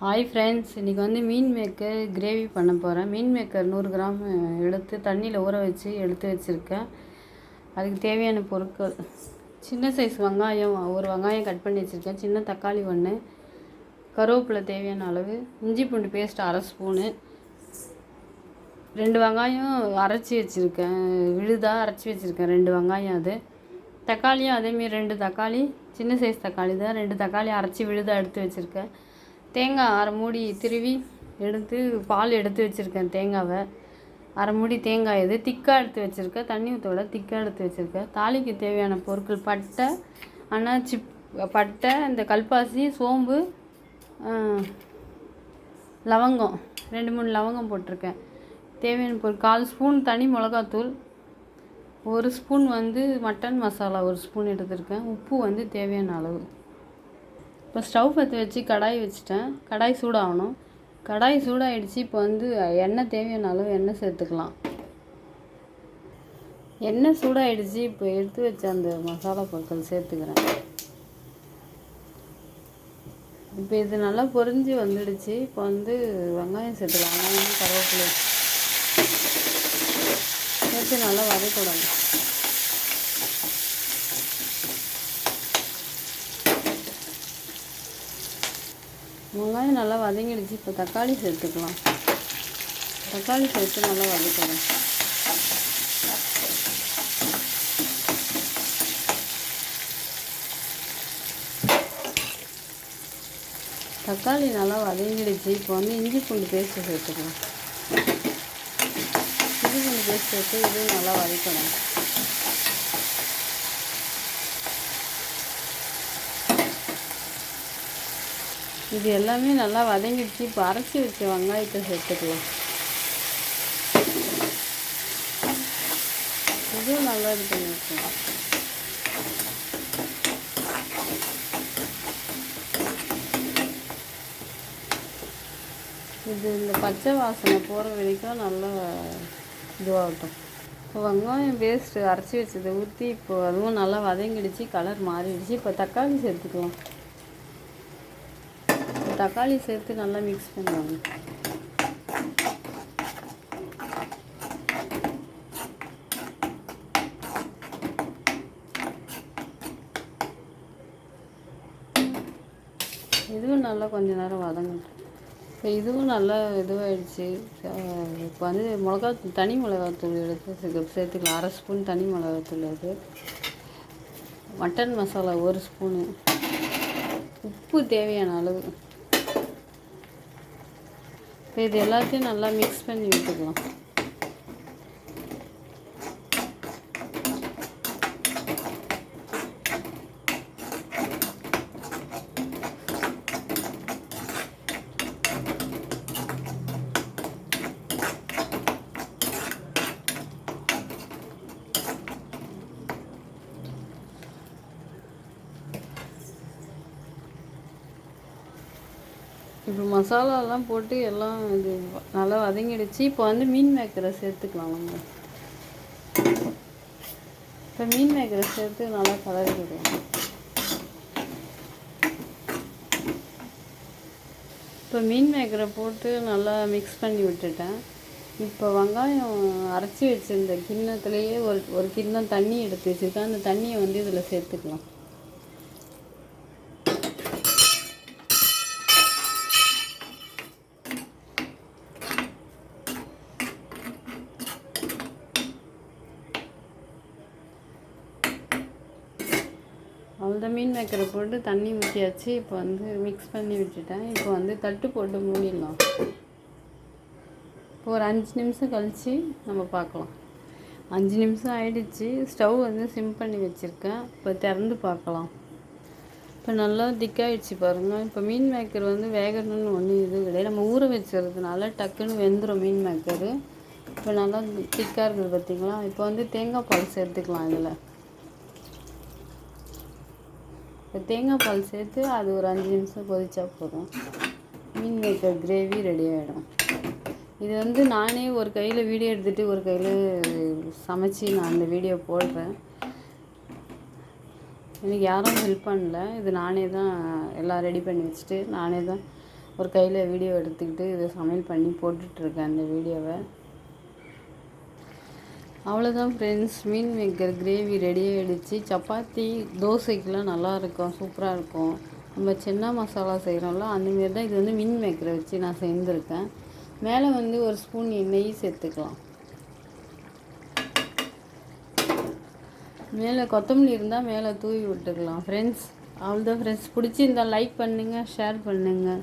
Hi friends, இன்றைக்கி வந்து மீன் maker gravy பண்ண போகிறேன். மீன் மேக்கர் 100 கிராம் எடுத்து தண்ணியில் ஊற வச்சு எடுத்து வச்சுருக்கேன். அதுக்கு தேவையான பொருட்கள்: சின்ன சைஸ் வெங்காயம், ஒரு வெங்காயம் கட் பண்ணி வச்சுருக்கேன். சின்ன தக்காளி 1, கருவேப்பிலை தேவையான அளவு, இஞ்சி பூண்டு பேஸ்ட் 1/2 ஸ்பூனு, 2 வெங்காயம் அரைச்சி வச்சுருக்கேன், விழுதாக அரைச்சி வச்சுருக்கேன் 2 வெங்காயம். அது தக்காளியும் அதேமாரி 2 தக்காளி, சின்ன சைஸ் தக்காளி தான், 2 தக்காளி அரைச்சி விழுதாக எடுத்து வச்சுருக்கேன். தேங்காய் 1/2 மூடி திருவி எடுத்து பால் எடுத்து வச்சுருக்கேன். தேங்காவை 1/2 மூடி தேங்காய் இது திக்காக எடுத்து வச்சுருக்கேன். தண்ணி ஊற்றோட திக்காக எடுத்து வச்சுருக்கேன். தாளிக்கு தேவையான பொருட்கள்: பட்டை, அன்னாச்சி பட்டை, இந்த கல்பாசி, சோம்பு, லவங்கம் 2-3 லவங்கம் போட்டிருக்கேன். தேவையான பொருள்: 1/4 ஸ்பூன் தனி மிளகாத்தூள், 1 ஸ்பூன் வந்து மட்டன் மசாலா 1 ஸ்பூன் எடுத்திருக்கேன். உப்பு வந்து தேவையான அளவு. இப்போ ஸ்டவ் பற்ற வச்சு கடாய் வச்சுட்டேன். கடாய் சூடாகணும். கடாய் சூடாகிடுச்சு. இப்போ வந்து எண்ணெய் தேவையான அளவு எண்ணெய் சேர்த்துக்கலாம். எண்ணெய் சூடாகிடுச்சு. இப்போ எடுத்து வச்ச அந்த மசாலா பொருட்கள் சேர்த்துக்கிறேன். இப்போ இது நல்லா பொரிஞ்சு வந்துடுச்சு. இப்போ வந்து வெங்காயம் சேர்த்துக்கலாம். வெங்காயம், கருவேப்பிலை சேர்த்து நல்லா வதக்கிடணும். வெங்காயம் நல்லா வதங்கிடுச்சு. இப்போ தக்காளி சேர்த்துக்கலாம். தக்காளி சேர்த்து நல்லா வதக்கணும். தக்காளி நல்லா வதங்கிடுச்சு. இப்போ வந்து இஞ்சி பூண்டு பேஸ்ட்டு சேர்த்துக்கலாம். இஞ்சி பூண்டு பேஸ்ட் சேர்த்து இதுவும் நல்லா வதக்கணும். இது எல்லாமே நல்லா வதங்கிடுச்சு. இப்போ அரைச்சி வச்ச வெங்காயத்தை சேர்த்துக்கலாம். இதுவும் நல்லா இது பண்ணி வச்சுக்கலாம். இது இந்த பச்சை வாசனை போகிற வரைக்கும் நல்லா இதுவாகட்டும். இப்போ வெங்காயம் பேஸ்ட்டு அரைச்சி வச்சதை ஊற்றி இப்போ அதுவும் நல்லா வதங்கிடுச்சு. கலர் மாறிடுச்சு. இப்போ தக்காளி சேர்த்துக்கலாம். தக்காளி சேர்த்து நல்லா மிக்ஸ் பண்ணுவாங்க. இதுவும் நல்லா கொஞ்ச நேரம் வதங்கட்டும். இப்போ இதுவும் நல்லா இதுவாகிடுச்சு. இப்போ வந்து தனி மிளகாத்தூள் எடுத்து சேர்த்துக்கலாம். 1/2 ஸ்பூன் தனி மிளகாத்தூள், அது மட்டன் மசாலா 1 ஸ்பூனு, உப்பு தேவையான அளவு. இப்போ இது எல்லாத்தையும் நல்லா மிக்ஸ் பண்ணி விட்டுக்கலாம். இப்போ மசாலாலாம் போட்டு எல்லாம் இது நல்லா வதங்கிடுச்சு. இப்போ வந்து மீன் மேக்கரை சேர்த்துக்கலாம். நம்ம இப்போ மீன் மேக்கரை சேர்த்து நல்லா கலரி விடுவோம். இப்போ மீன் மேக்கரை போட்டு நல்லா மிக்ஸ் பண்ணி விட்டுட்டேன். இப்போ வெங்காயம் அரைச்சி வச்சுருந்த கிண்ணத்துலேயே ஒரு கிண்ணம் தண்ணி எடுத்து வச்சுருக்கேன். அந்த தண்ணியை வந்து இதில் சேர்த்துக்கலாம். அவ்வளோ மீன் மேக்கரை போட்டு தண்ணி ஊற்றியாச்சு. இப்போ வந்து மிக்ஸ் பண்ணி விட்டுட்டேன். இப்போ வந்து தட்டு போட்டு மூடிடலாம். இப்போ ஒரு 5 நிமிஷம் கழித்து நம்ம பார்க்கலாம். 5 நிமிஷம் ஆகிடுச்சு. ஸ்டவ் வந்து சிம் பண்ணி வச்சுருக்கேன். இப்போ திறந்து பார்க்கலாம். இப்போ நல்லா திக்காகிடுச்சு பாருங்கள். இப்போ மீன் மேக்கர் வந்து வேகணும்னு ஒன்றும் இது கிடையாது. நம்ம ஊற வச்சுறதுனால டக்குன்னு வெந்துடும் மீன் மேக்கரு. இப்போ நல்லா திக்காக இருக்குது பார்த்திங்களா. இப்போ வந்து தேங்காய் பால் சேர்த்துக்கலாம். இதில் இப்போ தேங்காய் பால் சேர்த்து அது ஒரு 5 நிமிஷம் கொதிச்சா போதும். மீன் மேக்கர் கிரேவி ரெடி ஆகிடும். இது வந்து நானே ஒரு கையில் வீடியோ எடுத்துகிட்டு ஒரு கையில் சமைச்சி நான் அந்த வீடியோ போடுறேன். எனக்கு யாரும் ஹெல்ப் பண்ணல. இது நானே தான் எல்லாம் ரெடி பண்ணி வச்சுட்டு நானே தான் ஒரு கையில் வீடியோ எடுத்துக்கிட்டு இதை சமையல் பண்ணி போட்டுட்ருக்கேன் அந்த வீடியோவை. அவ்வளோதான் ஃப்ரெண்ட்ஸ், மீன் மேக்கர் கிரேவி ரெடி ஆகிடுச்சு. சப்பாத்தி தோசைக்கெலாம் நல்லாயிருக்கும், சூப்பராக இருக்கும். நம்ம சின்ன மசாலா செய்கிறோம்ல அந்தமாரி தான் இது வந்து மீன் மேக்கரை வச்சு நான் செஞ்சுருக்கேன். மேலே வந்து ஒரு ஸ்பூன் நெய் சேர்த்துக்கலாம். மேலே கொத்தமல்லி இருந்தால் மேலே தூவி விட்டுக்கலாம் ஃப்ரெண்ட்ஸ். அவ்வளோதான் ஃப்ரெண்ட்ஸ், பிடிச்சிருந்தால் லைக் பண்ணுங்கள், ஷேர் பண்ணுங்கள்.